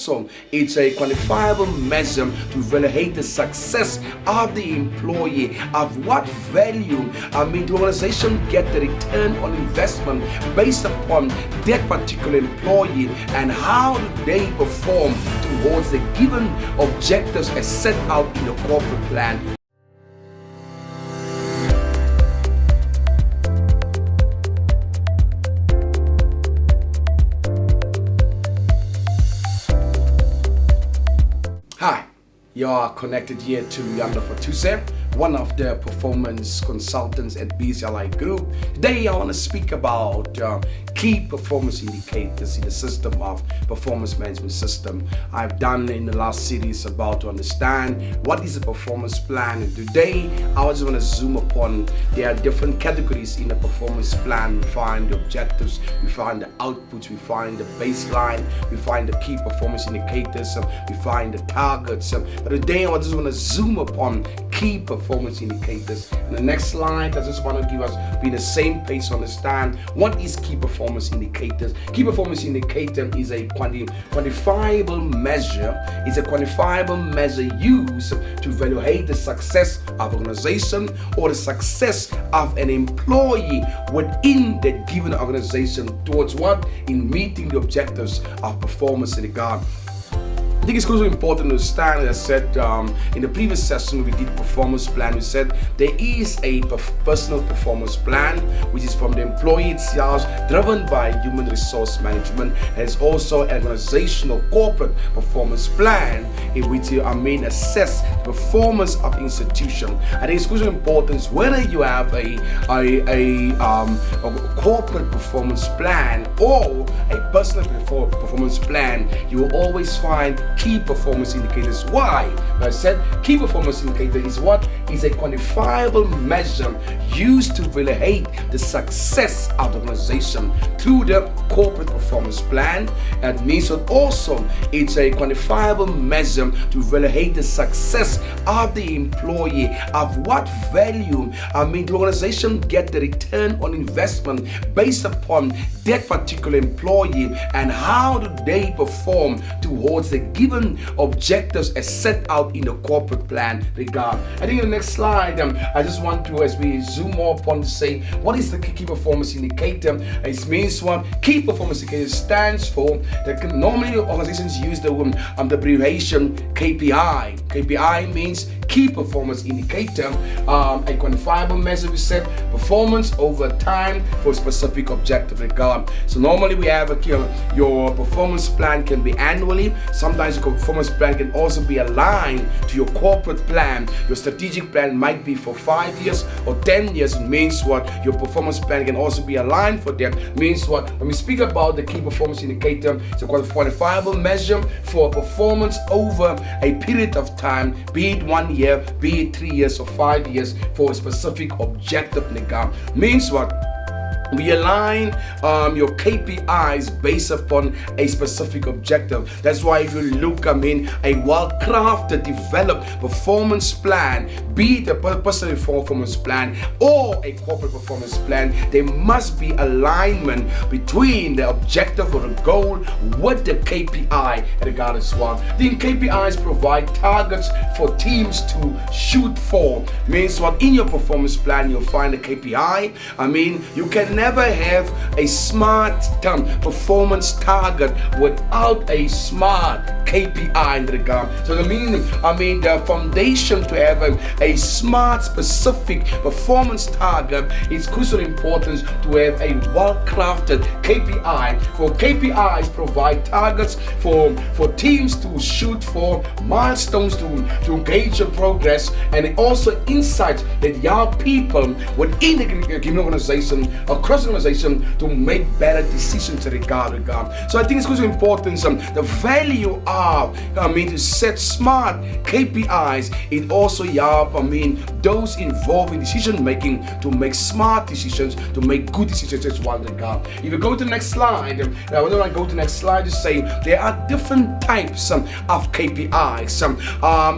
So it's a quantifiable measure to evaluate the success of the employee, of what value the organization get the return on investment based upon that particular employee, and how do they perform towards the given objectives as set out in the corporate plan. Hi, you are connected here to Luyanda Fatuse, one of the performance consultants at BCLI Group. Today I want to speak about key performance indicators in the system of performance management system. I've done in the last series about to understand what is a performance plan, and today I just want to zoom upon there are different categories in a performance plan. We find the objectives, we find the outputs, we find the baseline, we find the key performance indicators, we find the targets. But today I just want to zoom upon key performance indicators. In the next slide, I just want to give us be the same pace to understand what is key performance indicators. Key performance indicator is a quantifiable measure. It's a quantifiable measure used to evaluate the success of an organization or the success of an employee within the given organization towards what? In meeting the objectives of performance in regard. I think it's also important to understand, as I said in the previous session, we did performance plan. We said there is a personal performance plan, which is from the employee itself, driven by human resource management. There's also an organizational corporate performance plan in which you assess the performance of institution. I think it's also important whether you have a corporate performance plan or a personal performance plan, you will always find key performance indicators. Why? I said key performance indicator is what? Is a quantifiable measure used to evaluate the success of the organization through the corporate performance plan. That means that also it's a quantifiable measure to evaluate the success of the employee, of what value the organization get the return on investment based upon that particular employee, and how do they perform towards the given objectives as set out in the corporate plan regard. I think in the next slide, I just want to, as we zoom more upon, to say what is the key performance indicator. It means what key performance indicator stands for. That normally organizations use the abbreviation KPI. KPI means key performance indicator, a quantifiable measure. We said performance over time for a specific objective regard. So normally we have your performance plan can be annually. Sometimes your performance plan can also be aligned to your corporate plan. Your strategic plan might be for 5 years or 10 years. It means what your performance plan can also be aligned for them. It means what when we speak about the key performance indicator, it's a quantifiable measure for performance over a period of time, be it 1 year, be it 3 years or 5 years, for a specific objective. Means what? We align your KPIs based upon a specific objective. That's why if you look, a well-crafted, developed performance plan, be it a personal performance plan or a corporate performance plan, there must be alignment between the objective or the goal with the KPI regardless one. The KPIs provide targets for teams to shoot for. Means what? In your performance plan, you'll find a KPI. You can never have a smart performance target without a smart KPI in the regard. So the foundation to have a smart, specific performance target is crucial importance to have a well-crafted KPI. For KPIs provide targets for teams to shoot for, milestones to gauge your progress, and also insights that your people within the given organization, across the organization, to make better decisions in regard. So I think it's also important the value of to set smart KPIs. It also those involved in decision making to make smart decisions, to make good decisions as one regard. If you go to the next slide, when I go to the next slide to say there are different types of KPIs.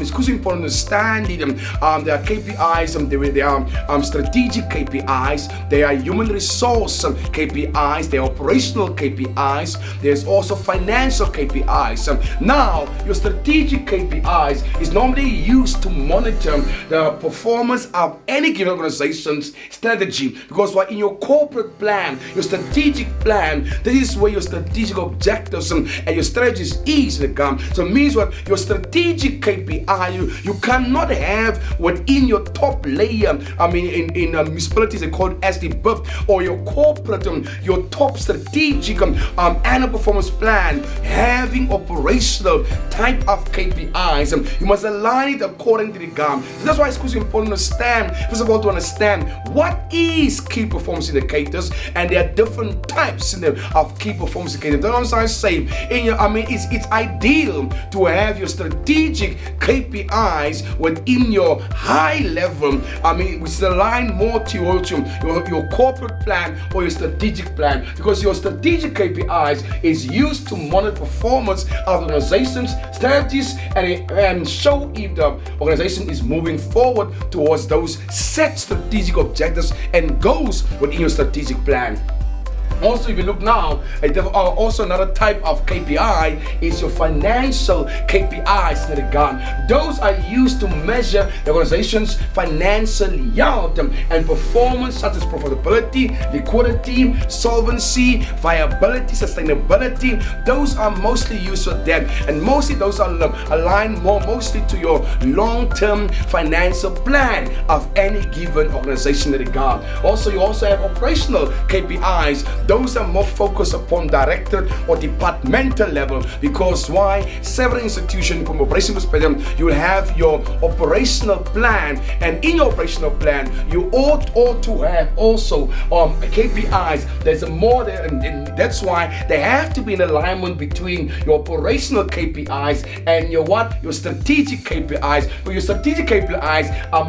It's also important to understand there are KPIs, there are strategic KPIs, there are human resource KPIs, there are operational KPIs, there's also financial KPIs. Now, your strategic KPIs is normally used to monitor the performance of any given organization's strategy, because in your corporate plan, your strategic plan, this is where your strategic objectives and your strategies is. So it means what your strategic KPI you cannot have within your top layer. I mean, in municipalities they call it as the BIP, or your corporate, your top strategic annual performance plan having operational type of KPIs. You must align it according to the GAM. So that's why it's important to understand, first of all, to understand what is key performance indicators, and there are different types of key performance indicators. That's what I'm saying. It's ideal to have your strategic KPIs within your high level, which is aligned more towards your corporate plan or your strategic plan, because your strategic KPIs is used to monitor performance of organizations, strategies, and show if the organization is moving forward towards those set strategic objectives and goals within your strategic plan. Also, if you look now, also another type of KPI is your financial KPIs that are gone. Those are used to measure the organization's financial health and performance, such as profitability, liquidity, solvency, viability, sustainability. Those are mostly used for that, and mostly those are aligned mostly to your long-term financial plan of any given organization that are gone. Also, you also have operational KPIs. Those are more focused upon director or departmental level, because several institutions from operational perspective, you will have your operational plan, and in your operational plan you ought to have also KPIs. There's more there, and that's why they have to be in alignment between your operational KPIs and your strategic KPIs. But your strategic KPIs are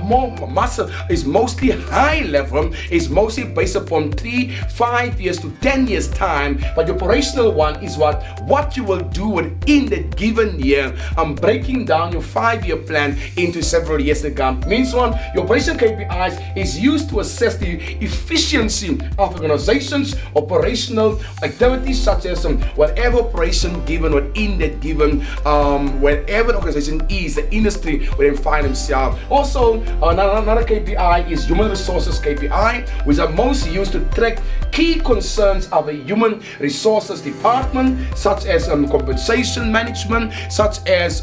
is mostly high level, is mostly based upon 3-5 years to 10 years time, but the operational one is what you will do within the given year. I'm breaking down your 5-year plan into several years to come. Means your operational KPIs is used to assess the efficiency of organizations' operational activities, such as whatever operation given within that given wherever the organization is, the industry where they find themselves. Also, another KPI is human resources KPI, which are most used to track key concerns of a human resources department, such as compensation management, such as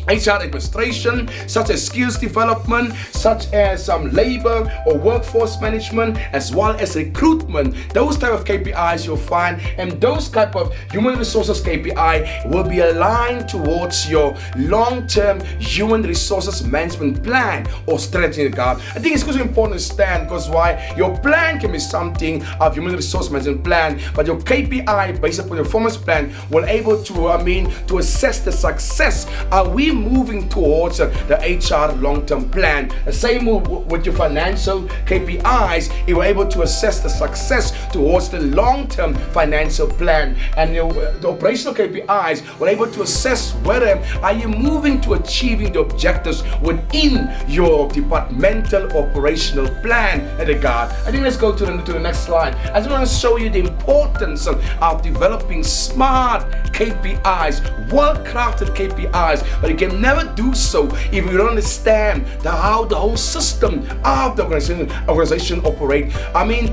HR administration, such as skills development, such as labor or workforce management, as well as recruitment. Those type of KPIs you'll find, and those type of human resources KPI will be aligned towards your long-term human resources management plan or strategy. I think it's also important to understand, because your plan can be something of human resource management plan, but your KPI based upon your performance plan will able to assess the success. Are we moving towards the HR long-term plan? The same with your financial KPIs, it will able to assess the success towards the long-term financial plan, and the operational KPIs will able to assess whether are you moving to achieving the objectives within your departmental operational plan. I think let's go to the next slide. I just want to show you the importance of developing smart KPIs, well-crafted KPIs, but you can never do so if you don't understand how the whole system of the organization operate.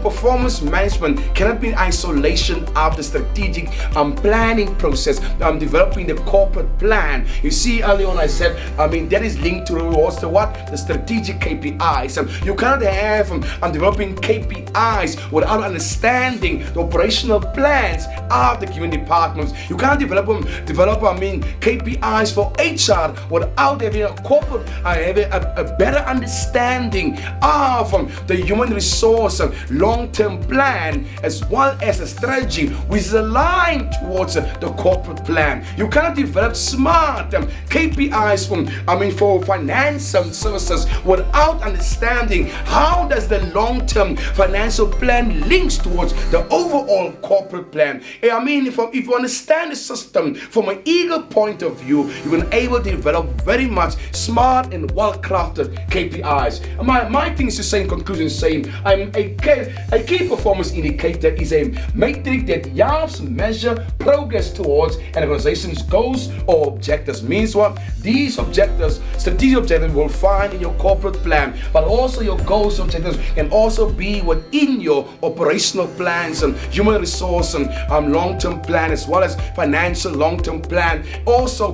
Performance management cannot be in isolation of the strategic planning process. Developing the corporate plan. You see, earlier on I said, that is linked to the strategic KPIs. You cannot have developing KPIs without understanding the operational plans of the given departments. You cannot develop KPIs for HR without having a corporate, having a better understanding of the human resource long-term plan, as well as a strategy which is aligned towards the corporate plan. You cannot develop smart KPIs for finance services without understanding how does the long-term financial plan links towards the overall corporate plan. If you understand the system from an eagle point of view, you can able develop very much smart and well-crafted KPIs. And my thing is to say in conclusion, saying a key performance indicator is a metric that helps measure progress towards an organization's goals or objectives. Means what? These objectives, strategic objectives, will find in your corporate plan, but also your goals and objectives can also be within your operational plans and human resource and long-term plan, as well as financial long-term plan. Also,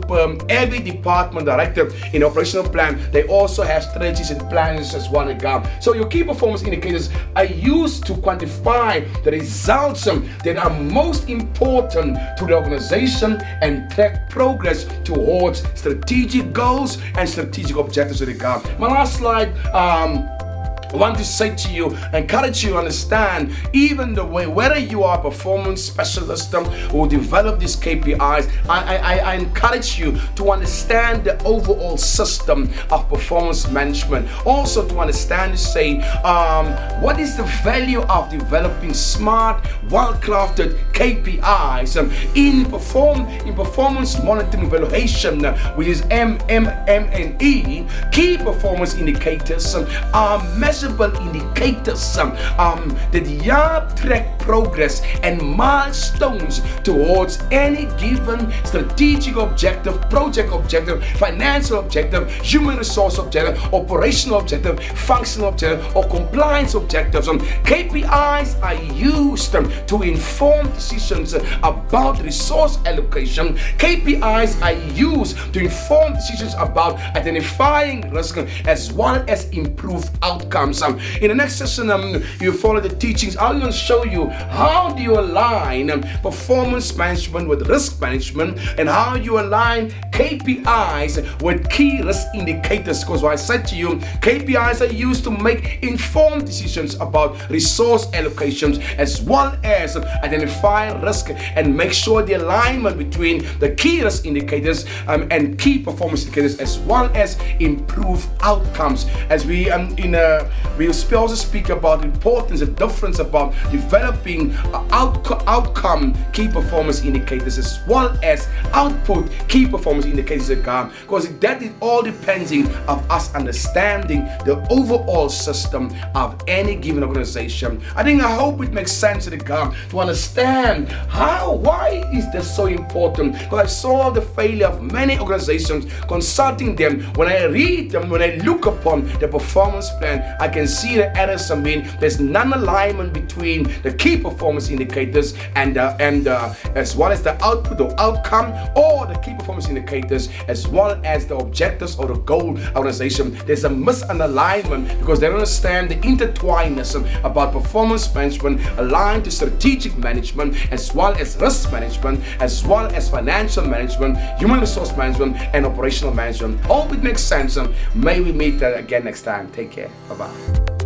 every department director in operational plan, they also have strategies and plans as one again. So your key performance indicators are used to quantify the results that are most important to the organization and track progress towards strategic goals and strategic objectives of the government. My last slide, I want to say to you, encourage you to understand, even the way, whether you are a performance specialist or develop these KPIs, I encourage you to understand the overall system of performance management. Also to understand, say, what is the value of developing smart, well-crafted KPIs in performance monitoring evaluation, which is MME. Key performance indicators are measurable indicators that help track progress and milestones towards any given strategic objective, project objective, financial objective, human resource objective, operational objective, functional objective, or compliance objectives. KPIs are used to inform decisions about resource allocation. KPIs are used to inform decisions about identifying risk as well as improve outcomes. In the next session, you follow the teachings. I'm going to show you how do you align performance management with risk management, and how you align KPIs with key risk indicators. Because what I said to you, KPIs are used to make informed decisions about resource allocations, as well as identify risk and make sure the alignment between the key risk indicators and key performance indicators, as well as improve outcomes. As we also speak about the importance, the difference about developing outcome key performance indicators, as well as output key performance indicators again, because that is all depending of us understanding the overall system of any given organization. I hope it makes sense to understand why is this so important, because I saw the failure of many organizations, consulting them. When I read them, when I look upon the performance plan, I can see the errors. There's non-alignment between the key performance indicators and as well as the output or outcome, or the key performance indicators as well as the objectives or the goal organization. There's a misalignment because they don't understand the intertwinedness about performance management aligned to strategic management, as well as risk management, as well as financial management, human resource management, and operational management. Hope it makes sense. May we meet again next time. Take care. Bye-bye.